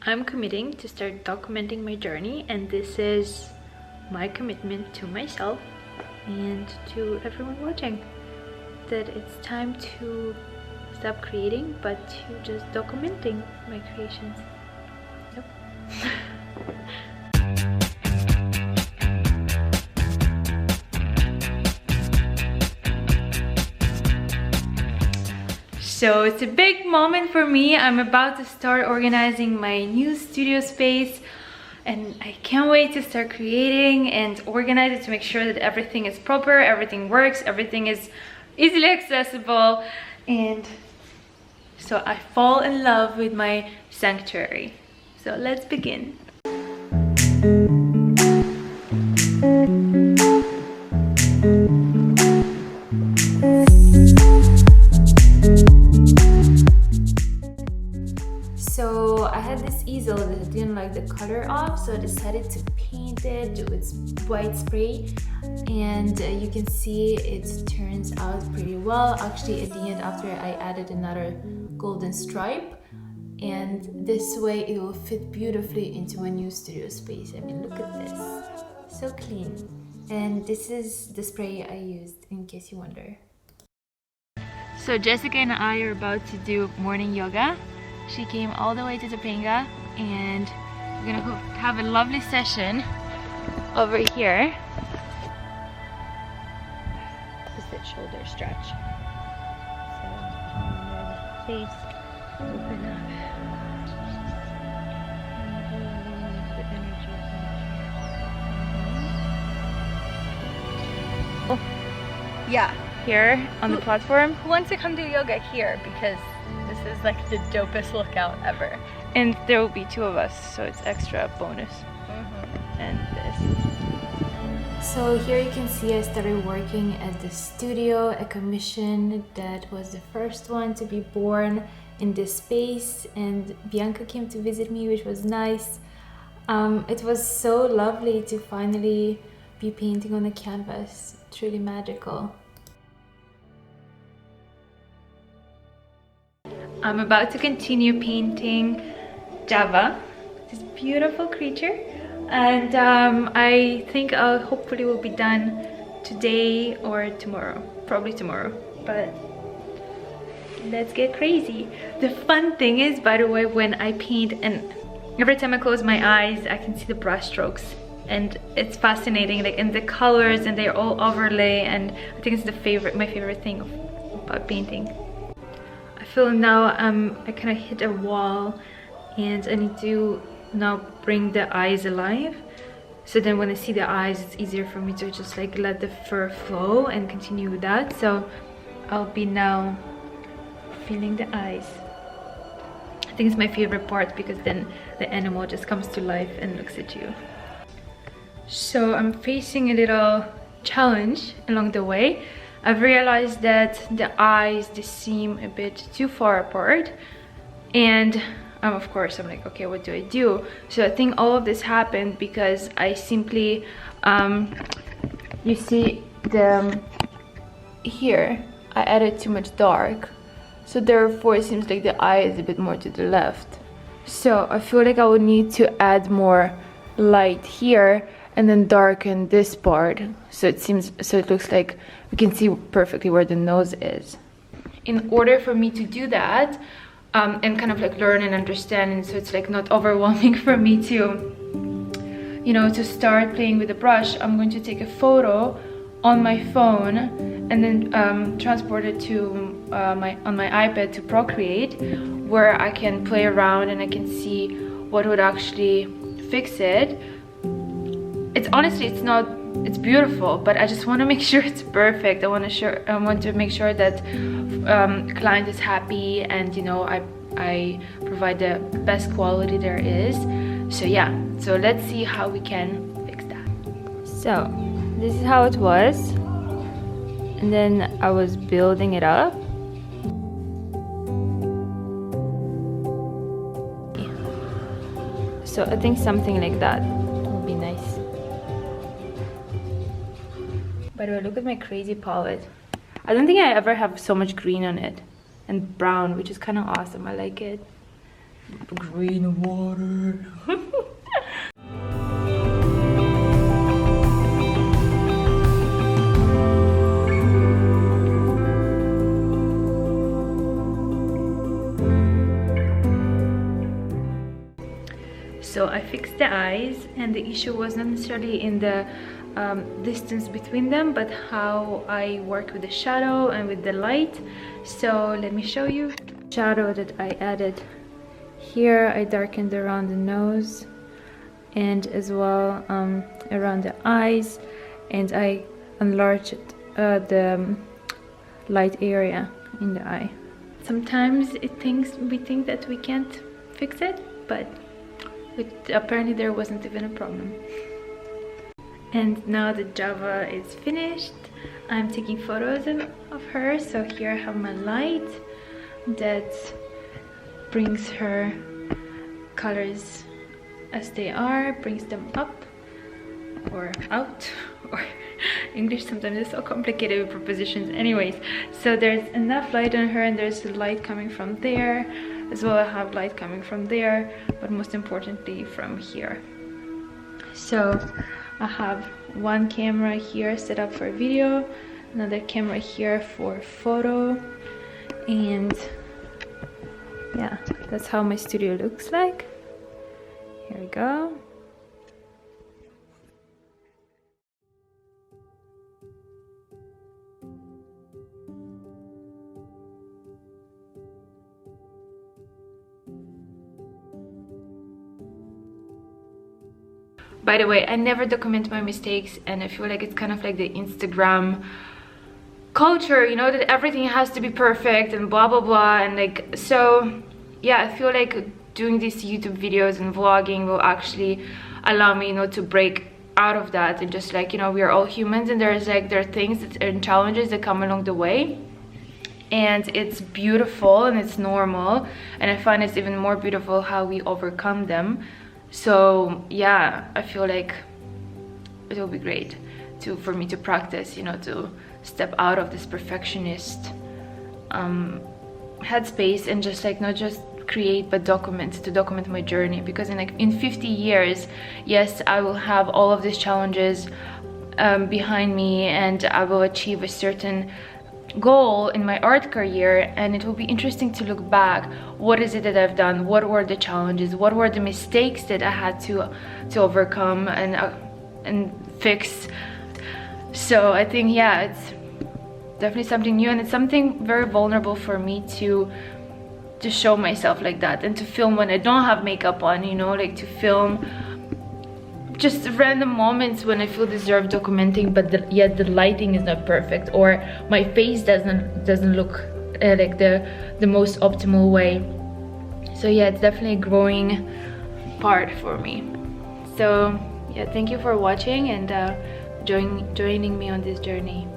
I'm committing to start documenting my journey, and this is my commitment to myself and to everyone watching, that it's time to stop creating but to just documenting my creations. Yep. So it's a big moment for me. I'm about to start organizing my new studio space, and I can't wait to start creating and organize it to make sure that everything is proper, everything works, everything is easily accessible. And so I fall in love with my sanctuary. So let's begin. So I had this easel that I didn't like the color of, so I decided to paint it with white spray, and you can see it turns out pretty well. Actually, at the end, after I added another golden stripe, and this way it will fit beautifully into my new studio space. I mean, look at this, so clean. And this is the spray I used, in case you wonder. So Jessica and I are about to do morning yoga. She came all the way to Topanga, and we're gonna have a lovely session over here. Just that shoulder stretch. So face, open up. And the energy. Oh, yeah. Here on the platform. Who wants to come do yoga here? Because this is like the dopest lookout ever. And there will be two of us, so it's extra bonus. And this. So here you can see I started working at the studio, a commission that was the first one to be born in this space, and Bianca came to visit me, which was nice. It was so lovely to finally be painting on a canvas. Truly magical. I'm about to continue painting Java, this beautiful creature, and I think I'll hopefully will be done today or tomorrow, probably tomorrow, but let's get crazy. The fun thing is, by the way, when I paint, and every time I close my eyes I can see the brush strokes, and it's fascinating, like, and the colors, and they're all overlay, and I think it's my favorite thing about painting. I feel now I kind of hit a wall, and I need to now bring the eyes alive, so then when I see the eyes it's easier for me to just like let the fur flow and continue with that. So I'll be now feeling the eyes. I think it's my favorite part, because then the animal just comes to life and looks at you. So I'm facing a little challenge along the way. I've realized that the eyes, they seem a bit too far apart, and of course I'm like, okay, what do I do? So I think all of this happened because I simply you see here I added too much dark, so therefore it seems like the eye is a bit more to the left. So I feel like I would need to add more light here and then darken this part, so it looks like we can see perfectly where the nose is. In order for me to do that and kind of like learn and understand, and so it's like not overwhelming for me to, you know, to start playing with the brush, I'm going to take a photo on my phone and then transport it to on my iPad to Procreate, where I can play around and I can see what would actually fix it. It's honestly, it's beautiful, but I just want to make sure it's perfect. I want to make sure that client is happy, and you know, I provide the best quality there is. So yeah, so let's see how we can fix that. So this is how it was, and then I was building it up. So I think something like that would be nice. By the way, look at my crazy palette. I don't think I ever have so much green on it, and brown, which is kind of awesome. I like it. green water. So I fixed the eyes, and the issue was not necessarily in the distance between them, but how I work with the shadow and with the light. So let me show you shadow that I added here. I darkened around the nose and as well around the eyes, and I enlarged the light area in the eye. Sometimes we think that we can't fix it, but apparently there wasn't even a problem. And now the Java is finished. I'm taking photos of her. So here I have my light that brings her colors as they are, brings them up or out, or English sometimes is so complicated with prepositions. Anyways, so there's enough light on her, and there's light coming from there as well. I have light coming from there, but most importantly from here. So I have one camera here set up for video, another camera here for photo, and yeah, that's how my studio looks like. Here we go. By the way, I never document my mistakes, and I feel like it's kind of like the Instagram culture, you know, that everything has to be perfect and blah blah blah, and like, so yeah, I feel like doing these YouTube videos and vlogging will actually allow me, you know, to break out of that and just like, you know, we are all humans, and there are things and challenges that come along the way, and it's beautiful and it's normal, and I find it's even more beautiful how we overcome them. So yeah, I feel like it will be great for me to practice, you know, to step out of this perfectionist headspace and just like not just create but document my journey, because in 50 years, yes, I will have all of these challenges behind me, and I will achieve a certain goal in my art career, and it will be interesting to look back. What is it that I've done? What were the challenges? What were the mistakes that I had to overcome and fix? So I think, yeah, it's definitely something new, and it's something very vulnerable for me to show myself like that, and to film when I don't have makeup on, you know, like to film just random moments when I feel deserve documenting, but yet the lighting is not perfect, or my face doesn't look like the most optimal way. So yeah, it's definitely a growing part for me. So yeah, thank you for watching and joining me on this journey.